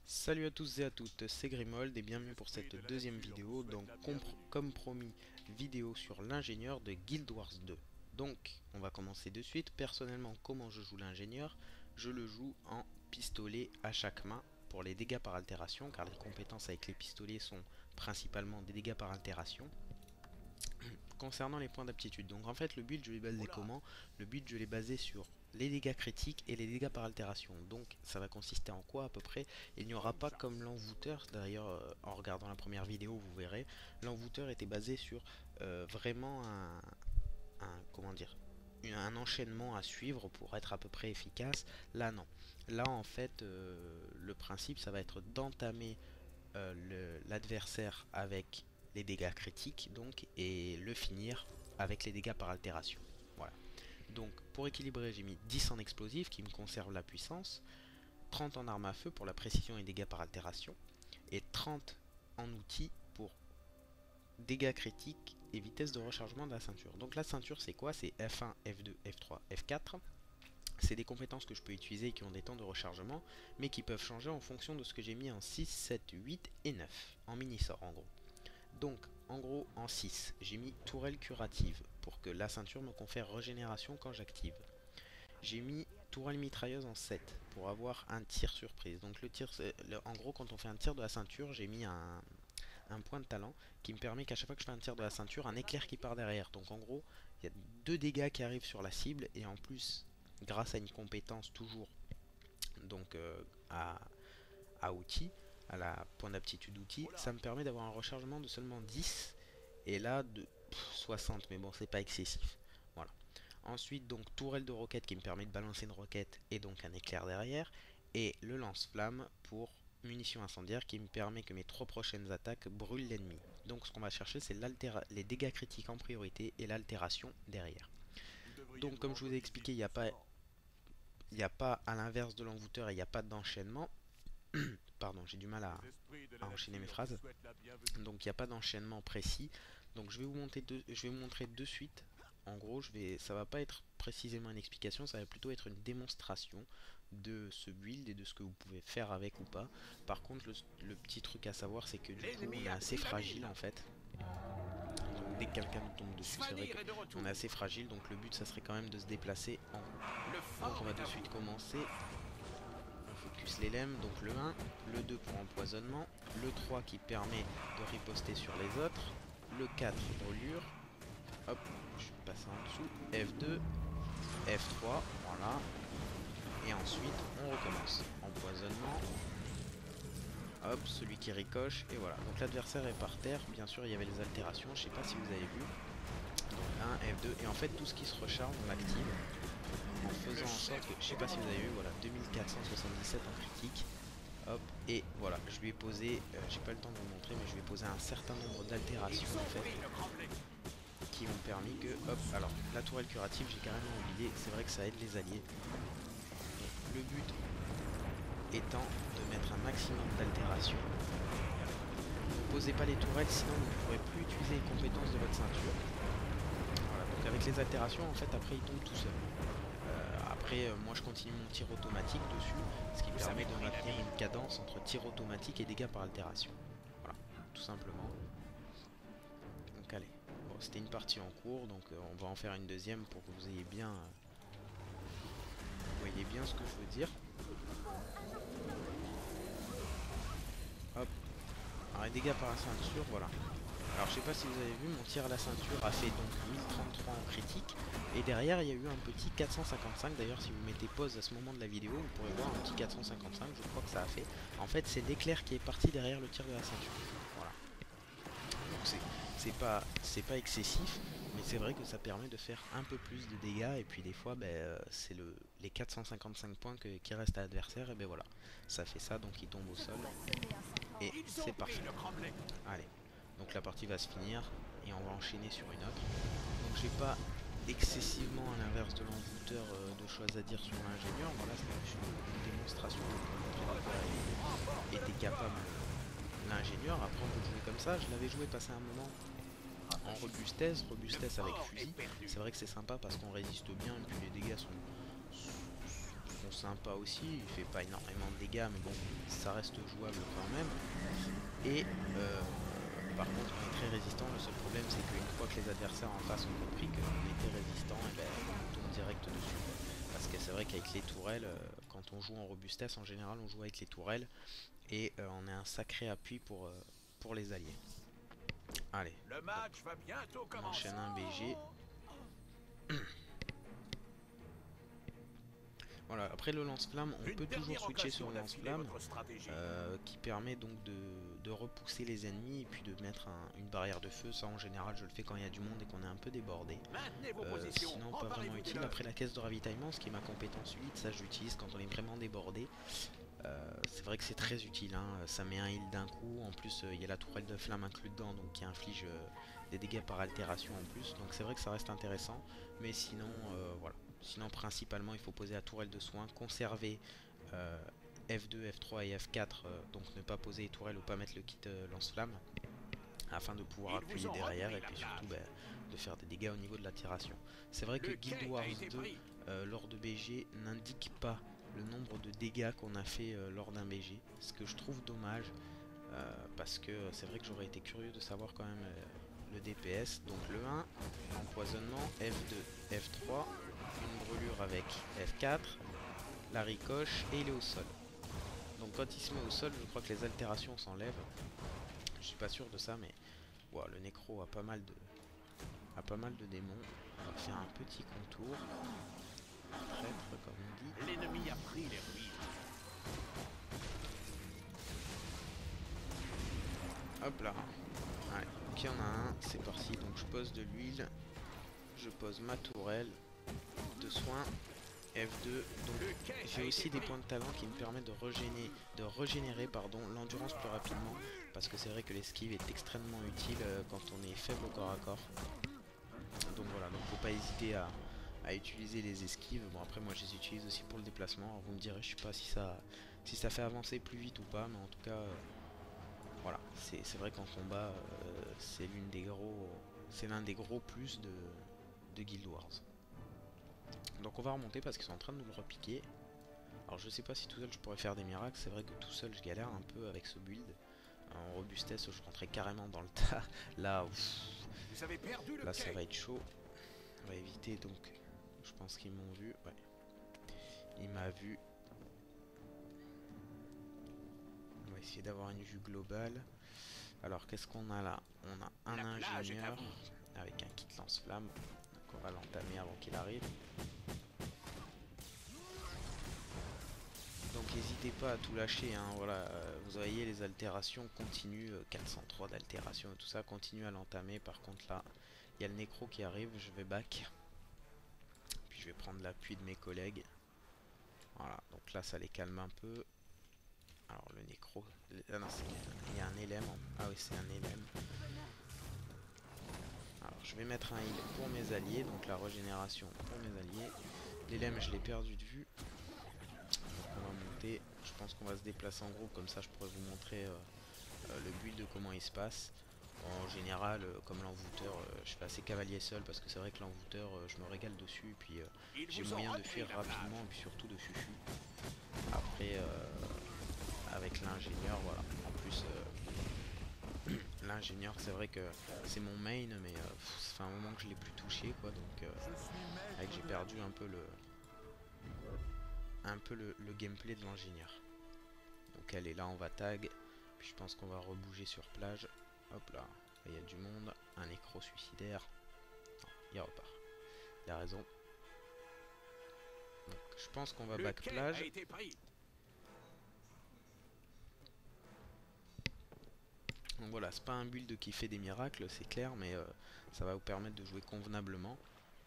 Salut à tous et à toutes, c'est Grimold et bienvenue pour cette deuxième vidéo, donc comme promis, vidéo sur l'ingénieur de Guild Wars 2. Donc, on va commencer de suite. Personnellement, comment je joue l'ingénieur? Je le joue en pistolet à chaque main pour les dégâts par altération, car les compétences avec les pistolets sont principalement des dégâts par altération. Concernant les points d'aptitude, donc en fait le build je l'ai basé comment? Le build je l'ai basé sur les dégâts critiques et les dégâts par altération. Donc ça va consister en quoi à peu près? Il n'y aura pas comme l'envoûteur, d'ailleurs en regardant la première vidéo vous verrez, l'envoûteur était basé sur vraiment comment dire, un enchaînement à suivre pour être à peu près efficace. Là non. Là en fait le principe ça va être d'entamer l'adversaire avec les dégâts critiques donc et le finir avec les dégâts par altération. Voilà. Donc pour équilibrer j'ai mis 10 en explosif qui me conserve la puissance, 30 en arme à feu pour la précision et dégâts par altération, et 30 en outils pour dégâts critiques et vitesse de rechargement de la ceinture. Donc la ceinture c'est quoi? C'est F1, F2, F3, F4. C'est des compétences que je peux utiliser et qui ont des temps de rechargement, mais qui peuvent changer en fonction de ce que j'ai mis en 6, 7, 8 et 9, en mini-sort en gros. Donc, en gros, en 6, j'ai mis tourelle curative, pour que la ceinture me confère régénération quand j'active. J'ai mis tourelle mitrailleuse en 7, pour avoir un tir surprise. Donc le tir, en gros, quand on fait un tir de la ceinture, j'ai mis un point de talent qui me permet qu'à chaque fois que je fais un tir de la ceinture, un éclair qui part derrière. Donc en gros, il y a 2 dégâts qui arrivent sur la cible, et en plus, grâce à une compétence toujours donc à outils, à la point d'aptitude outil, ça me permet d'avoir un rechargement de seulement 10 et là de 60, mais bon c'est pas excessif. Voilà. Ensuite donc tourelle de roquette qui me permet de balancer une roquette et donc un éclair derrière, et le lance-flamme pour munitions incendiaires qui me permet que mes 3 prochaines attaques brûlent l'ennemi. Donc ce qu'on va chercher c'est les dégâts critiques en priorité et l'altération derrière. Donc comme je vous ai expliqué, il n'y a pas à l'inverse de l'envoûteur, il n'y a pas d'enchaînement. Pardon, j'ai du mal à enchaîner mes phrases. Donc il n'y a pas d'enchaînement précis. Donc je vais vous montrer de suite. En gros, ça va pas être précisément une explication, ça va plutôt être une démonstration de ce build et de ce que vous pouvez faire avec ou pas. Par contre, le petit truc à savoir, c'est que du coup, on est assez fragile en fait. Donc dès que quelqu'un nous tombe dessus, c'est vrai qu'on est assez fragile. Donc le but, ça serait quand même de se déplacer en haut. Donc on va de suite commencer. On focus les lemmes, donc le 1, le 2 pour empoisonnement, le 3 qui permet de riposter sur les autres, le 4 brûlure, hop, je suis passé en dessous, F2, F3, voilà, et ensuite on recommence, empoisonnement, hop, celui qui ricoche, et voilà, donc l'adversaire est par terre, bien sûr il y avait les altérations, je sais pas si vous avez vu, donc 1, F2, et en fait tout ce qui se recharge on l'active, en faisant en sorte que, je sais pas si vous avez vu, voilà, 2477 en critique. Hop, et voilà, je lui ai posé, j'ai pas le temps de vous montrer, mais je lui ai posé un certain nombre d'altérations en fait, qui m'ont permis que, hop, alors la tourelle curative j'ai carrément oublié, c'est vrai que ça aide les alliés. Donc le but étant de mettre un maximum d'altérations. Ne posez pas les tourelles, sinon vous ne pourrez plus utiliser les compétences de votre ceinture. Voilà, donc avec les altérations, en fait, après il tombe tout seul. Après, moi je continue mon tir automatique dessus, ce qui permet de maintenir une cadence entre tir automatique et dégâts par altération. Voilà, tout simplement. Donc allez, bon, c'était une partie en cours, donc on va en faire une deuxième pour que vous ayez bien, vous voyez bien ce que je veux dire. Hop, alors les dégâts par la ceinture, voilà. Alors je sais pas si vous avez vu, mon tir à la ceinture a fait donc 1033 en critique. Et derrière il y a eu un petit 455. D'ailleurs si vous mettez pause à ce moment de la vidéo, vous pourrez voir un petit 455, je crois que ça a fait. En fait c'est l'éclair qui est parti derrière le tir de la ceinture. Voilà. Donc c'est pas excessif, mais c'est vrai que ça permet de faire un peu plus de dégâts. Et puis des fois c'est les 455 points qui restent à l'adversaire. Et ben voilà, ça fait ça, donc il tombe au sol. Et c'est parfait. Allez, donc la partie va se finir et on va enchaîner sur une autre. Donc j'ai pas excessivement à l'inverse de l'envoûteur de choses à dire sur l'ingénieur. Voilà, c'est juste une démonstration pour montrer de quoi était capable l'ingénieur. Après on peut le jouer comme ça. Je l'avais joué passer un moment en robustesse avec fusil. C'est vrai que c'est sympa parce qu'on résiste bien et puis les dégâts sont sympa aussi, il fait pas énormément de dégâts, mais bon, ça reste jouable quand même. Et par contre, on est très résistant. Le seul problème, c'est qu'une fois que les adversaires en face ont compris qu'on était résistant, et ben, on tombe direct dessus. Parce que c'est vrai qu'avec les tourelles, quand on joue en robustesse, en général, on joue avec les tourelles et on est un sacré appui pour les alliés. Allez, Le match va bientôt on enchaîne un BG. Voilà, après le lance-flamme, on peut toujours switcher sur le lance-flamme qui permet donc de repousser les ennemis et puis de mettre une barrière de feu. Ça en général je le fais quand il y a du monde et qu'on est un peu débordé. Sinon pas vraiment utile. Après la caisse de ravitaillement, ce qui est ma compétence 8, ça j'utilise quand on est vraiment débordé. C'est vrai que c'est très utile, hein. Ça met un heal d'un coup, en plus il y a la tourelle de flamme inclus dedans donc qui inflige des dégâts par altération en plus, donc c'est vrai que ça reste intéressant, mais sinon voilà. Sinon principalement il faut poser la tourelle de soin, conserver F2, F3 et F4, donc ne pas poser les tourelles ou pas mettre le kit lance-flamme afin de pouvoir appuyer derrière et puis surtout de faire des dégâts au niveau de l'attiration. C'est vrai que Guild Wars 2 lors de BG n'indique pas le nombre de dégâts qu'on a fait lors d'un BG, ce que je trouve dommage parce que c'est vrai que j'aurais été curieux de savoir quand même le DPS. Donc le 1, empoisonnement, F2, F3, une brûlure avec F4, la ricoche et il est au sol. Donc quand il se met au sol, je crois que les altérations s'enlèvent. Je suis pas sûr de ça, mais wow, le nécro a pas mal de démons. On va faire un petit contour. Traître comme on dit. L'ennemi a pris les ruines. Hop là. Allez, donc il y en a un, c'est parti. Donc je pose de l'huile. Je pose ma tourelle de soin. F2. Donc j'ai aussi des points de talent qui me permettent de régénérer l'endurance plus rapidement. Parce que c'est vrai que l'esquive est extrêmement utile quand on est faible au corps à corps. Donc voilà, donc faut pas hésiter à utiliser les esquives. Bon après moi je les utilise aussi pour le déplacement. Alors vous me direz, je sais pas si ça fait avancer plus vite ou pas, mais en tout cas voilà, c'est vrai qu'en combat c'est l'un des gros plus de Guild Wars. Donc on va remonter parce qu'ils sont en train de nous le repiquer. Alors je sais pas si tout seul je pourrais faire des miracles, c'est vrai que tout seul je galère un peu avec ce build. En robustesse je rentrais carrément dans le tas. Là, là ça va être chaud. On va éviter donc. Je pense qu'ils m'ont vu. Ouais. Il m'a vu. On va essayer d'avoir une vue globale. Alors qu'est-ce qu'on a là? On a un ingénieur avec un kit lance-flamme. Donc on va l'entamer avant qu'il arrive. Donc n'hésitez pas à tout lâcher, hein. Voilà, vous voyez les altérations continuent, 403 d'altération et tout ça, continue à l'entamer. Par contre là, il y a le nécro qui arrive, je vais back. Puis je vais prendre l'appui de mes collègues. Voilà, donc là ça les calme un peu. Alors le nécro, ah non, il y a un élème, ah oui c'est un élème. Alors je vais mettre un heal pour mes alliés, donc la régénération pour mes alliés. L'élème je l'ai perdu de vue. Donc on va monter, je pense qu'on va se déplacer en groupe, comme ça je pourrais vous montrer le build de comment il se passe. En général, comme l'envoûteur, je fais assez cavalier seul parce que c'est vrai que l'envoûteur, je me régale dessus et puis j'ai moyen de fuir rapidement et puis surtout de fufu. Après, avec l'ingénieur, voilà. En plus, l'ingénieur, c'est vrai que c'est mon main, mais ça fait un moment que je l'ai plus touché, quoi. Donc, avec j'ai perdu un peu le gameplay de l'ingénieur. Donc elle est là, on va tag. Puis je pense qu'on va rebouger sur plage. Hop là, il y a du monde. Un nécro suicidaire. Non, il repart. Il a raison. Donc je pense qu'on va back plage. Donc voilà, c'est pas un build qui fait des miracles, c'est clair, mais ça va vous permettre de jouer convenablement.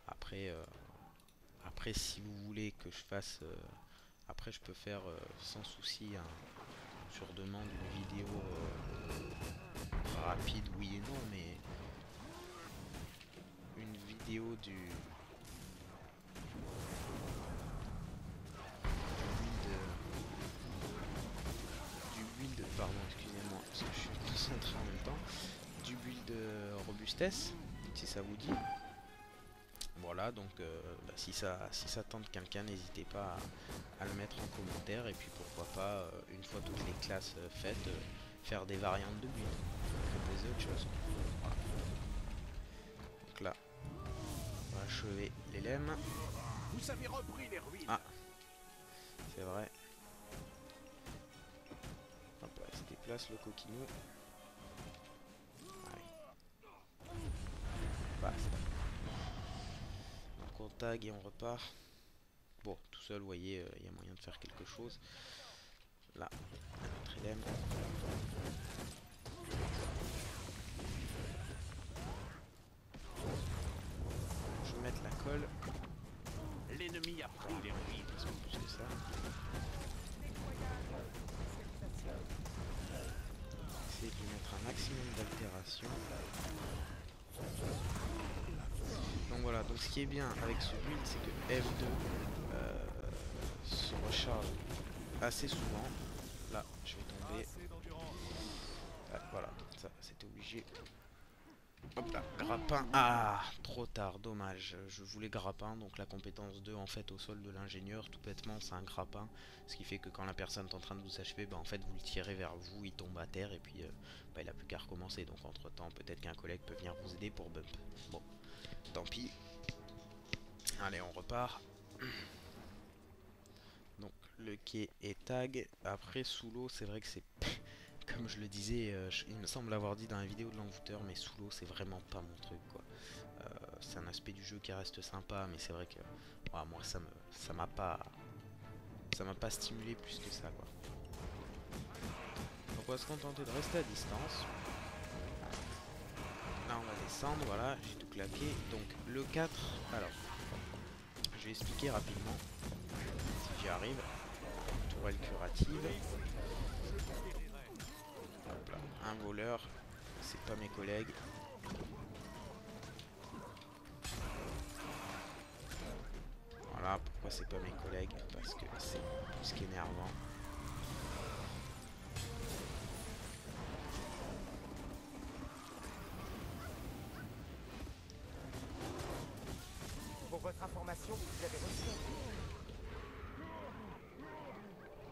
Après, après si vous voulez que je fasse... après je peux faire sans souci sur demande une vidéo rapide, oui et non, mais une vidéo du build, pardon, excusez-moi, parce que je suis concentré en même temps, du build robustesse, si ça vous dit. voilà, donc bah, si ça tente quelqu'un, n'hésitez pas à le mettre en commentaire. Et puis pourquoi pas, une fois toutes les classes faites, faire des variantes de build, proposer autre chose. Voilà. Donc là, on va achever les lemmes. Vous avez repris les ruines. Ah, c'est vrai. Hop là, il se déplace le coquinou. Allez. Basta. Donc on tag et on repart. Bon, tout seul, vous voyez, il y a moyen de faire quelque chose. Là, notre élème. Je vais mettre la colle. L'ennemi a pris les ruines. Plus que ça. Essayer de lui mettre un maximum d'altération. Donc voilà, donc ce qui est bien avec ce build, c'est que F2 se recharge assez souvent. Là, je vais tomber. Ah, voilà, ça, c'était obligé. Hop là, grappin. Ah, trop tard, dommage. Je voulais grappin, donc la compétence 2 en fait au sol de l'ingénieur, tout bêtement, c'est un grappin. Ce qui fait que quand la personne est en train de vous achever, bah, en fait vous le tirez vers vous, il tombe à terre et puis bah, il a plus qu'à recommencer. Donc entre temps, peut-être qu'un collègue peut venir vous aider pour bump. Bon, tant pis. Allez, on repart. Donc le quai est tag. Après sous l'eau, c'est vrai que c'est... Comme je le disais, il me semble l'avoir dit dans la vidéo de l'envoûteur, mais sous l'eau c'est vraiment pas mon truc quoi. C'est un aspect du jeu qui reste sympa, mais c'est vrai que ouais, moi ça m'a pas stimulé plus que ça quoi. Donc on va se contenter de rester à distance. Là on va descendre, voilà, j'ai tout claqué. Donc le 4, alors je vais expliquer rapidement si j'y arrive. Tourelle curative. Hop là, un voleur, c'est pas mes collègues. Voilà, pourquoi c'est pas mes collègues? Parce que c'est plus qu'énervant. Pour votre information, vous avez reçu.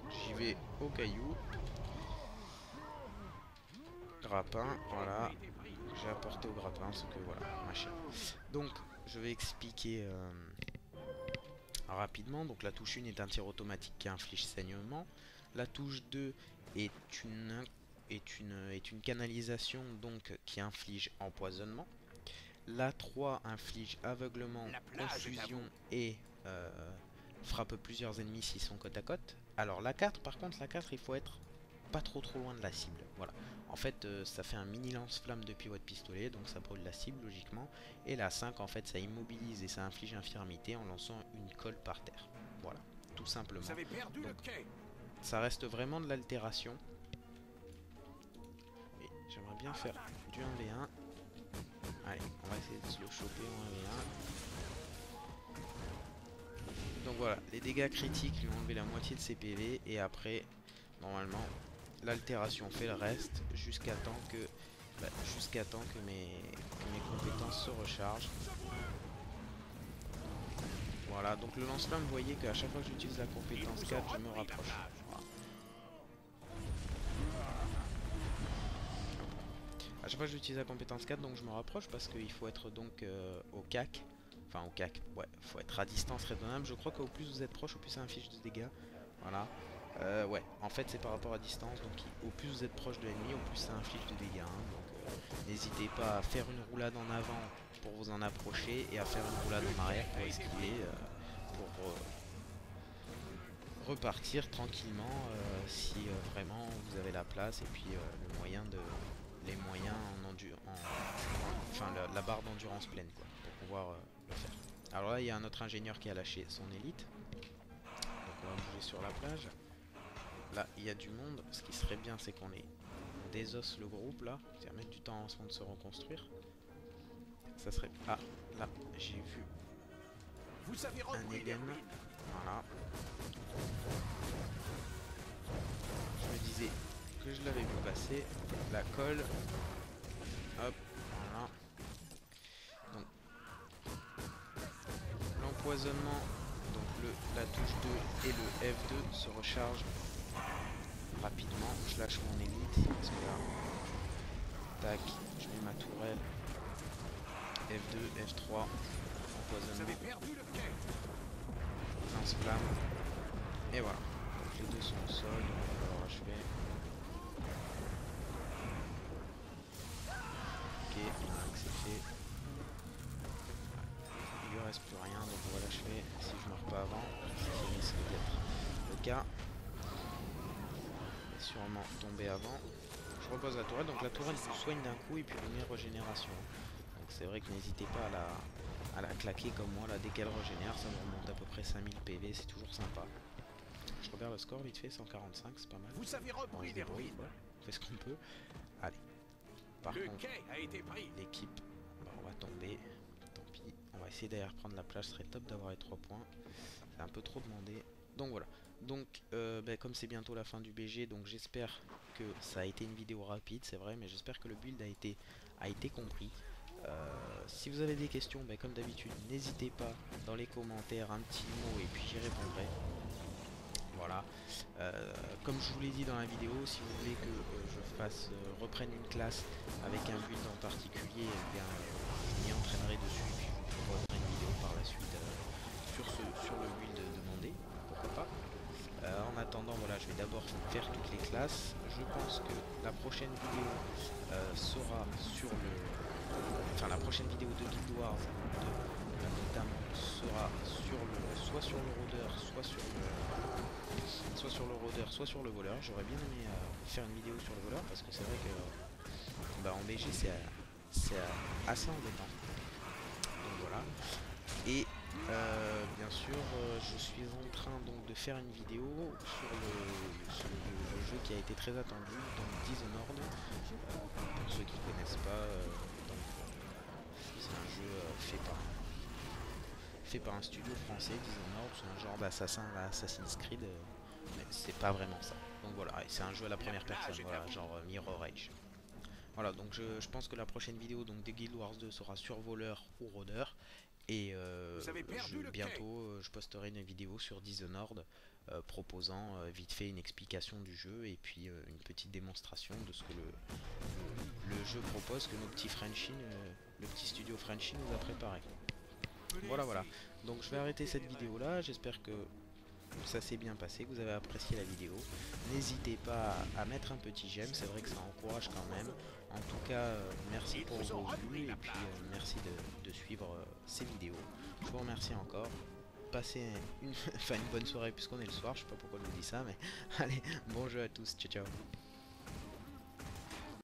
J'y vais au caillou. Grappin, voilà. J'ai apporté au grappin ce que voilà, machin. Donc, je vais expliquer rapidement. Donc, la touche 1 est un tir automatique qui inflige saignement. La touche 2 est une canalisation donc qui inflige empoisonnement. La 3 inflige aveuglement, confusion et frappe plusieurs ennemis s'ils sont côte à côte. Alors la 4 par contre, la 4 il faut être pas trop loin de la cible. Voilà. En fait ça fait un mini lance-flamme depuis votre pistolet, donc ça brûle la cible logiquement. Et la 5 en fait ça immobilise et ça inflige infirmité en lançant une colle par terre. Voilà, tout simplement. Vous avez perdu donc, le quai. ça reste vraiment de l'altération. Et j'aimerais bien faire du 1v1. Allez, on va essayer de se le choper en 1v1. Donc voilà, les dégâts critiques lui ont enlevé la moitié de ses PV. Et après, normalement, l'altération fait le reste jusqu'à temps que, mes compétences se rechargent. Voilà, donc le lance-flamme, vous voyez qu'à chaque fois que j'utilise la compétence 4, je me rapproche. Voilà. À chaque fois que j'utilise la compétence 4, donc je me rapproche parce qu'il faut être donc au CAC. Enfin au CAC, ouais, faut être à distance raisonnable. Je crois qu'au plus vous êtes proche, au plus ça inflige de dégâts. Voilà. Ouais, en fait c'est par rapport à distance, donc au plus vous êtes proche de l'ennemi, au plus ça inflige de dégâts. Hein. Donc n'hésitez pas à faire une roulade en avant pour vous en approcher et à faire une roulade en arrière pour esquiver, pour repartir tranquillement si vraiment vous avez la place et puis les moyens enfin la barre d'endurance pleine quoi, pour pouvoir le faire. Alors là il y a un autre ingénieur qui a lâché son élite, donc on va bouger sur la plage. Là il y a du monde, ce qui serait bien c'est qu'on désosse le groupe là, c'est-à-dire mettre du temps avant de se reconstruire. Ça serait... Ah, là j'ai vu Vous avez un repris les Egen, ruines. voilà. Je me disais que je l'avais vu passer, la colle, hop, voilà. Donc, L'empoisonnement, donc la touche 2 et le F2 se rechargent rapidement. Je lâche mon élite parce que là, tac, je mets ma tourelle. F2, F3, empoisonnement, lance-flamme, et voilà. Donc les deux sont au sol, donc on va leur achever. Ok, c'est fait. Il lui reste plus rien, donc on va l'achever si je meurs pas avant, ce qui risque d'être le cas. Et sûrement tomber avant. Je repose la tourelle, donc la tourelle vous soigne d'un coup et puis vous met régénération. Donc c'est vrai que n'hésitez pas à la claquer comme moi là, dès qu'elle régénère, ça me remonte à peu près 5000 PV, c'est toujours sympa. Je regarde le score vite fait, 145, c'est pas mal. Vous avez repris les ruines. On fait ce qu'on peut. Allez. Par contre, l'équipe, on va tomber. Tant pis. On va essayer d'aller reprendre la plage, ce serait top d'avoir les 3 points. C'est un peu trop demandé. Donc voilà. Donc comme c'est bientôt la fin du BG, donc j'espère que ça a été une vidéo rapide, c'est vrai, mais j'espère que le build a été compris. Si vous avez des questions, comme d'habitude, n'hésitez pas dans les commentaires, un petit mot et puis j'y répondrai. Voilà. Comme je vous l'ai dit dans la vidéo, si vous voulez que je reprenne une classe avec un build en particulier, je m'y entraînerai dessus et puis je vous proposerai une vidéo par la suite sur le build demandé, pourquoi pas. En attendant, voilà, je vais d'abord faire toutes les classes. Je pense que la prochaine vidéo sera sur le... Enfin, la prochaine vidéo de Guild Wars 2, notamment, sera sur soit sur le rôdeur, soit sur le voleur. J'aurais bien aimé faire une vidéo sur le voleur parce que c'est vrai que en BG c'est assez embêtant. Donc voilà. Et bien sûr, je suis en train donc de faire une vidéo sur le jeu qui a été très attendu, donc Dishonored. Pour ceux qui ne connaissent pas, c'est un jeu fait par un studio français, Dishonored. C'est un genre d'assassin à la Assassin's Creed, mais c'est pas vraiment ça. Donc voilà, c'est un jeu à la première personne, voilà, genre Mirror Edge. Voilà, donc je pense que la prochaine vidéo donc des Guild Wars 2 sera sur voleur ou rôdeur. Et bientôt je posterai une vidéo sur Dishonored proposant vite fait une explication du jeu et puis une petite démonstration de ce que le jeu propose, que nos petits Frenchies, le petit studio Frenchie nous a préparé. Voilà. Donc je vais arrêter cette vidéo là, j'espère que ça s'est bien passé, que vous avez apprécié la vidéo. N'hésitez pas à mettre un petit j'aime, c'est vrai que ça encourage quand même. En tout cas, merci pour vos vues et puis merci de suivre ces vidéos. Je vous remercie encore. Passez une bonne soirée puisqu'on est le soir, je sais pas pourquoi je vous dis ça, mais allez, bon jeu à tous, ciao ciao.